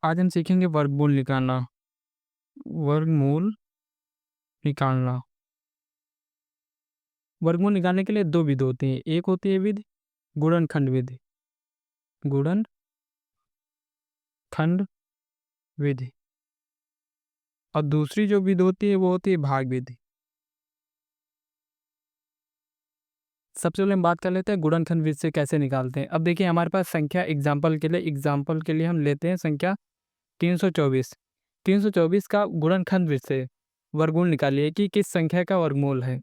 आज हम सीखेंगे वर्गमूल निकालना। वर्गमूल निकालना। वर्गमूल निकालने के लिए 2 विधि होती हैं। एक होती है विधि गुणनखंड विधि। गुणनखंड विधि। और दूसरी जो विधि होती है वो होती है भाग विधि। सबसे पहले हम बात कर लेते हैं गुणनखंड विधि से कैसे निकालते हैं। अब देखिए हमारे पास संख्या एग्जाम्पल के लिए हम लेते हैं संख्या 324। 324 का गुणनखंड विधि से वर्गमूल निकालिए कि किस संख्या का वर्गमूल है।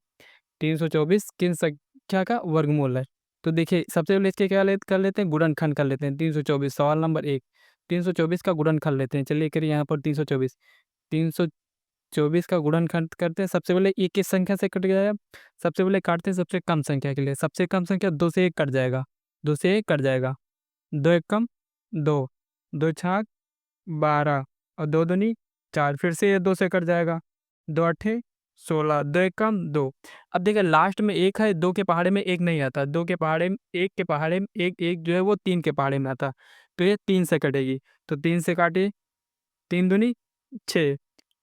324 किन संख्या का वर्गमूल है। तो देखिए सबसे पहले इसके क्या कर लेते हैं, गुणनखंड कर लेते हैं। 324 सवाल नंबर 1, 324 का गुणनखंड लेते हैं। चलिए करिए यहाँ पर 324 का गुणनखंड करते हैं। सबसे पहले ये किस संख्या से कट जाएगा, सबसे पहले काटते हैं सबसे कम संख्या के लिए। सबसे कम संख्या 2 से 1 कट जाएगा, 2 से 1 कट जाएगा। 2 एक कम 2, 2 छाक 12 और 2 दूनी 4। फिर से ये 2 से कट जाएगा, 2 अट्ठे 16, 2 एक कम 2। अब देखिए लास्ट में 1 है, 2 के पहाड़े में 1 नहीं आता। 2 के पहाड़े में 1 के पहाड़े में 1 जो है वो 3 के पहाड़े में आता। तो ये 3 से कटेगी। तो 3 से काटिए, 3 दूनी 6,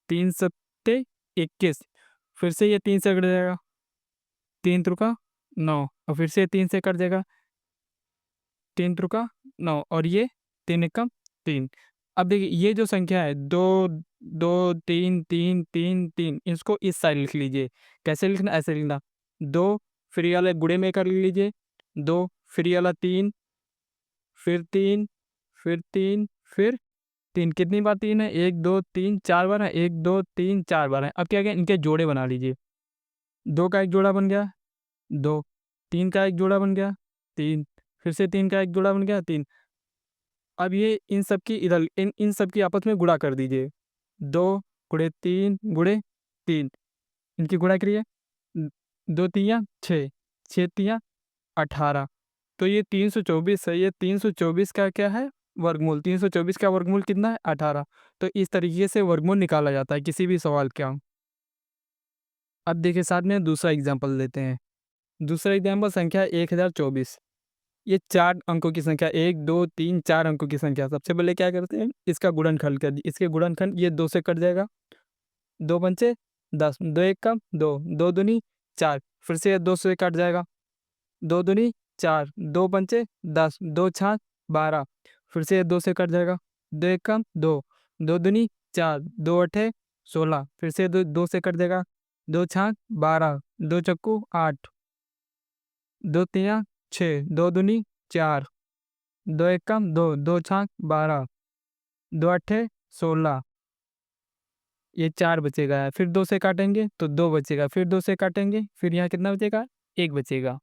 3 सत्ते 21। फिर से ये 3 से कट जाएगा, 3 त्रिका 9 और फिर से 3 से कट जाएगा, 3 त्रिका 9 और ये 3 एकम 3। अब देखिए ये जो संख्या है 2 2 3 3 3 3, इसको इस साइड लिख लीजिए। कैसे लिखना, ऐसे लिखना। 2 फिर ये वाला गुणे में कर लीजिए, 2 फिर ये वाला 3 फिर 3 फिर 3 फिर 3। कितनी बार 3 है, 1 2 3 4 बार है, 1 2 3 4 बार है। अब क्या किया, इनके जोड़े बना लीजिए। 2 का एक जोड़ा बन गया 2, 3 का एक जोड़ा बन गया 3, फिर से 3 का एक जोड़ा बन गया 3। अब ये इन सब की इधर इन सब की आपस में गुणा कर दीजिए। 2 गुणे 3 गुणे 3, इनकी गुणा करिए। 2 तिया 6, 6 तिया 18। तो ये 324 है। ये 324 का क्या है, वर्गमूल। 324 का वर्गमूल कितना है, 18। तो इस तरीके से वर्गमूल निकाला जाता है किसी भी सवाल का। अब देखिए साथ में दूसरा एग्जाम्पल लेते हैं। दूसरा एग्जाम्पल संख्या 1024। ये 4 अंकों की संख्या, 1 2 3 4 अंकों की संख्या। सबसे पहले क्या करते हैं, इसका गुणनखंड कर दिए। इसके गुणनखंड ये 2 से कट जाएगा, 2 पंचे 10, 2 एक कम 2, 2 दूनी 4। फिर से 2 से कट जाएगा, 2 दूनी 4, 2 पंचे 10, 2 छाक 12। फिर से 2 से कट जाएगा, 2 एक कम 2, 2 दूनी 4, 2 अठे 16। फिर से 2 से कट जाएगा, 2 छाक 12, 2 चक्कू 8, 2 तिया 6, 2 दूनी 4, 2 एक कम 2, 2 छाक 12, 2 अट्ठे 16। ये 4 बचेगा। फिर 2 से काटेंगे तो 2 बचेगा, फिर 2 से काटेंगे फिर यहाँ कितना बचेगा, 1 बचेगा।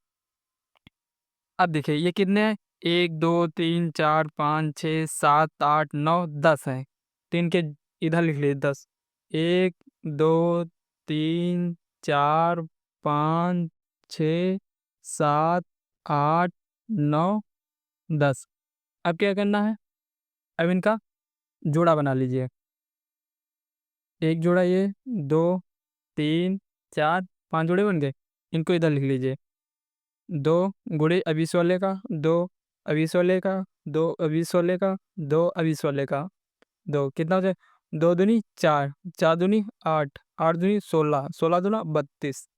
अब देखिए ये कितने हैं, 1 2 3 4 5 6 7 8 9 10 हैं। तो इनके इधर लिख लीजिए 10। 1 2 3 4 5 6 7 8 9 10। अब क्या करना है, अब इनका जोड़ा बना लीजिए। एक जोड़ा ये, 2 3 4 5 जोड़े बन गए। इनको इधर लिख लीजिए। 2 गुणे अब इस वाले का, 2 अब इस वाले का, 2 अब इस वाले का, 2 अब इस वाले का। 2 कितना हो जाए, 2 दूनी 4, 4 दूनी 8, 8 दूनी 16, 16 दूना 32।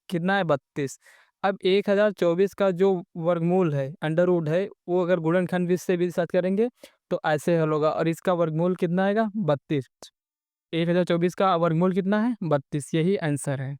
कितना है, 32। अब 1024 का जो वर्गमूल है, अंडर रूट है, वो अगर गुणनखंड विधि से भी साथ करेंगे तो ऐसे हल होगा। और इसका वर्गमूल कितना आएगा, 32। 1024 का वर्गमूल कितना है, 32। यही आंसर है।